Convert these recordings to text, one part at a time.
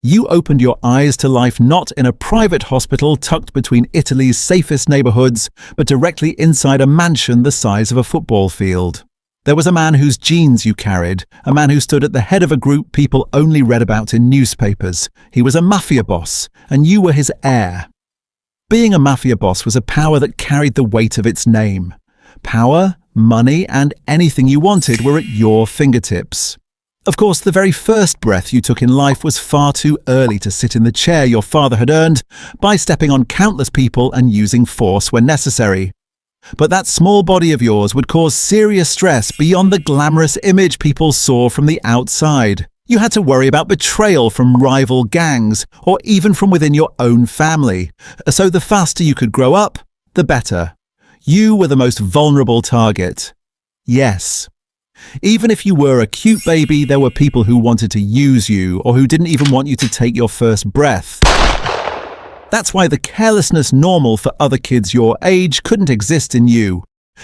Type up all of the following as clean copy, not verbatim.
You opened your eyes to life not in a private hospital tucked between Italy's safest neighborhoods, but directly inside a mansion the size of a football field. There was a man whose genes you carried, a man who stood at the head of a group people only read about in newspapers. He was a mafia boss, and you were his heir. Being a mafia boss was a power that carried the weight of its name. Power, money, and anything you wanted were at your fingertips. Of course, the very first breath you took in life was far too early to sit in the chair your father had earned by stepping on countless people and using force when necessary. But that small body of yours would cause serious stress beyond the glamorous image people saw from the outside. You had to worry about betrayal from rival gangs, or even from within your own family. So the faster you could grow up, the better. You were the most vulnerable target. Yes. Even if you were a cute baby, there were people who wanted to use you, or who didn't even want you to take your first breath. That's why the carelessness normal for other kids your age couldn't exist in you.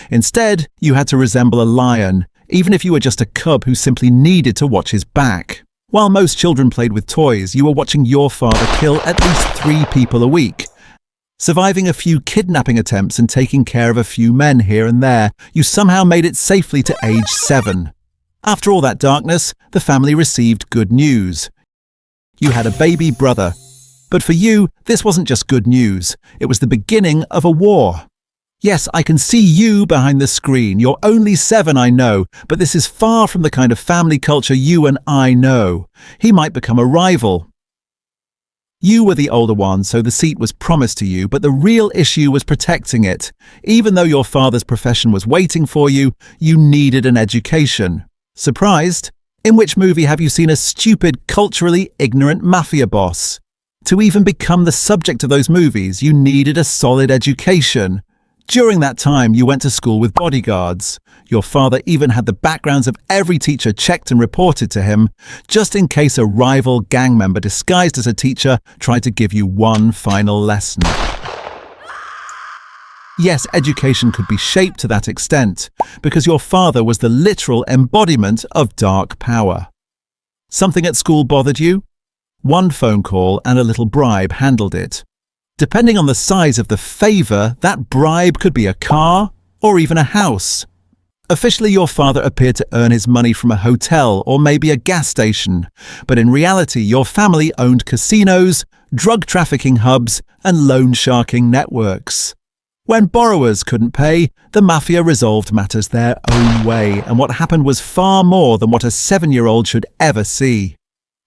Instead, you had to resemble a lion, even if you were just a cub who simply needed to watch his back. While most children played with toys, you were watching your father kill at least 3 people a week. Surviving a few kidnapping attempts and taking care of a few men here and there, you somehow made it safely to age 7. After all that darkness, the family received good news. You had a baby brother. But for you, this wasn't just good news. It was the beginning of a war. Yes, I can see you behind the screen. You're only 7, I know, but this is far from the kind of family culture you and I know. He might become a rival. You were the older one, so the seat was promised to you, but the real issue was protecting it. Even though your father's profession was waiting for you, you needed an education. Surprised? In which movie have you seen a stupid, culturally ignorant mafia boss? To even become the subject of those movies, you needed a solid education. During that time, you went to school with bodyguards. Your father even had the backgrounds of every teacher checked and reported to him, just in case a rival gang member disguised as a teacher tried to give you one final lesson. Yes, education could be shaped to that extent, because your father was the literal embodiment of dark power. Something at school bothered you? One phone call and a little bribe handled it. Depending on the size of the favor, that bribe could be a car or even a house. Officially, your father appeared to earn his money from a hotel or maybe a gas station, but in reality, your family owned casinos, drug trafficking hubs, and loan sharking networks. When borrowers couldn't pay, the mafia resolved matters their own way, and what happened was far more than what a 7-year-old should ever see.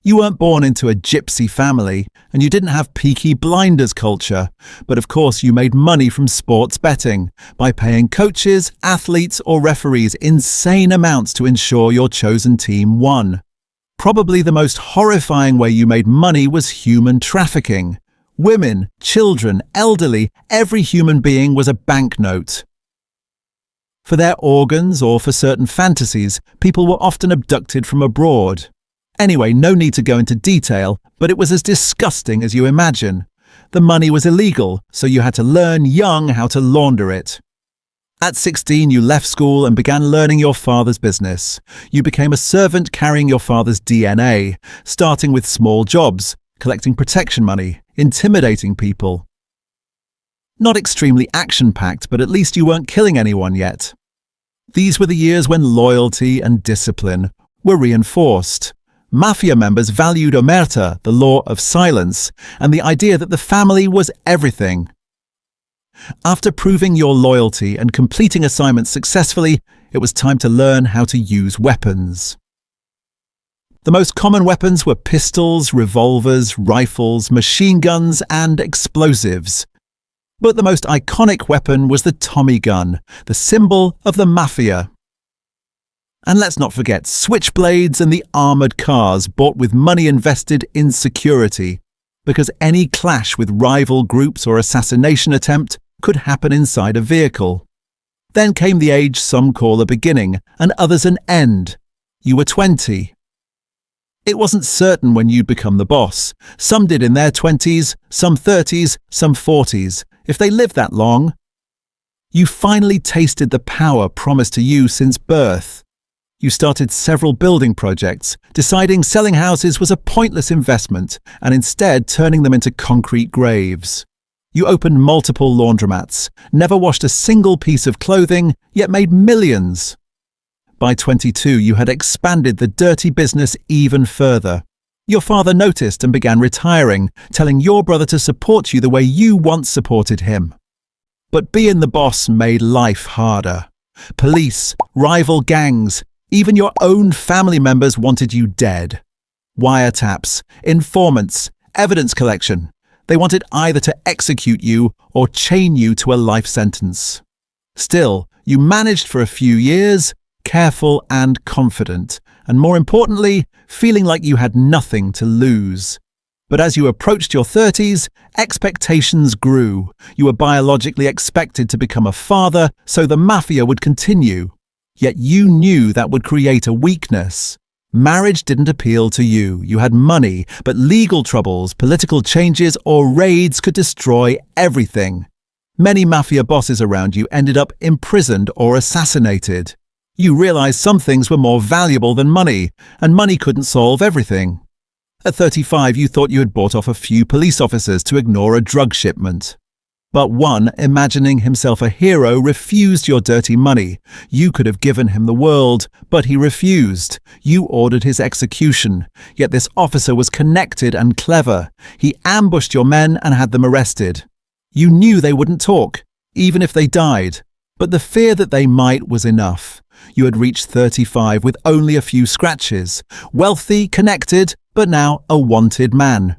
You weren't born into a gypsy family, and you didn't have Peaky Blinders culture, but of course you made money from sports betting, by paying coaches, athletes, or referees insane amounts to ensure your chosen team won. Probably the most horrifying way you made money was human trafficking. Women, children, elderly, every human being was a banknote. For their organs or for certain fantasies, people were often abducted from abroad. Anyway, no need to go into detail, but it was as disgusting as you imagine. The money was illegal, so you had to learn young how to launder it. At 16, you left school and began learning your father's business. You became a servant carrying your father's DNA, starting with small jobs, collecting protection money, intimidating people. Not extremely action-packed, but at least you weren't killing anyone yet. These were the years when loyalty and discipline were reinforced. Mafia members valued Omertà, the law of silence, and the idea that the family was everything. After proving your loyalty and completing assignments successfully, it was time to learn how to use weapons. The most common weapons were pistols, revolvers, rifles, machine guns, and explosives. But the most iconic weapon was the Tommy gun, the symbol of the Mafia. And let's not forget switchblades and the armoured cars bought with money invested in security, because any clash with rival groups or assassination attempt could happen inside a vehicle. Then came the age some call a beginning and others an end. You were 20. It wasn't certain when you'd become the boss. Some did in their 20s, some 30s, some 40s, if they lived that long. You finally tasted the power promised to you since birth. You started several building projects, deciding selling houses was a pointless investment and instead turning them into concrete graves. You opened multiple laundromats, never washed a single piece of clothing, yet made millions. By 22, you had expanded the dirty business even further. Your father noticed and began retiring, telling your brother to support you the way you once supported him. But being the boss made life harder. Police, rival gangs, even your own family members wanted you dead. Wiretaps, informants, evidence collection. They wanted either to execute you or chain you to a life sentence. Still, you managed for a few years, careful and confident, and more importantly, feeling like you had nothing to lose. But as you approached your 30s, expectations grew. You were biologically expected to become a father, so the mafia would continue. Yet you knew that would create a weakness. Marriage didn't appeal to you. You had money, but legal troubles, political changes, or raids could destroy everything. Many mafia bosses around you ended up imprisoned or assassinated. You realized some things were more valuable than money, and money couldn't solve everything. At 35, you thought you had bought off a few police officers to ignore a drug shipment. But one, imagining himself a hero, refused your dirty money. You could have given him the world, but he refused. You ordered his execution. Yet this officer was connected and clever. He ambushed your men and had them arrested. You knew they wouldn't talk, even if they died. But the fear that they might was enough. You had reached 35 with only a few scratches. Wealthy, connected, but now a wanted man.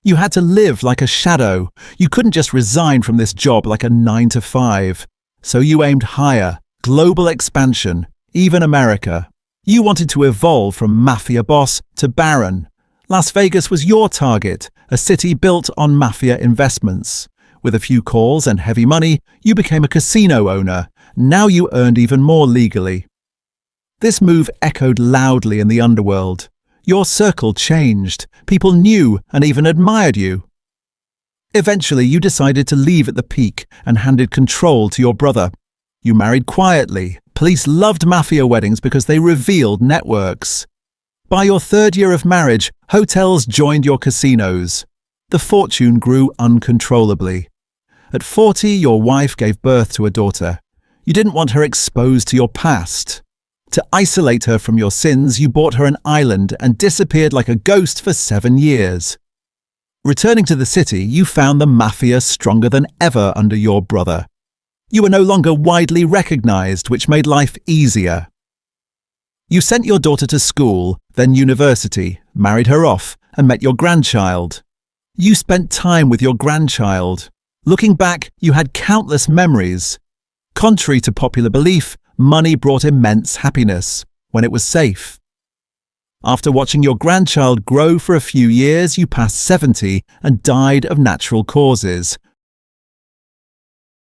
You had to live like a shadow. You couldn't just resign from this job like a 9-to-5. So you aimed higher, global expansion, even America. You wanted to evolve from mafia boss to baron. Las Vegas was your target, a city built on mafia investments. With a few calls and heavy money, you became a casino owner. Now you earned even more legally. This move echoed loudly in the underworld. Your circle changed. People knew and even admired you. Eventually, you decided to leave at the peak and handed control to your brother. You married quietly. Police loved mafia weddings because they revealed networks. By your 3rd year of marriage, hotels joined your casinos. The fortune grew uncontrollably. At 40, your wife gave birth to a daughter. You didn't want her exposed to your past. To isolate her from your sins, you bought her an island and disappeared like a ghost for 7 years. Returning to the city, you found the mafia stronger than ever under your brother. You were no longer widely recognized, which made life easier. You sent your daughter to school, then university, married her off, and met your grandchild. You spent time with your grandchild. Looking back, you had countless memories. Contrary to popular belief, money brought immense happiness when it was safe. After watching your grandchild grow for a few years, you passed 70 and died of natural causes,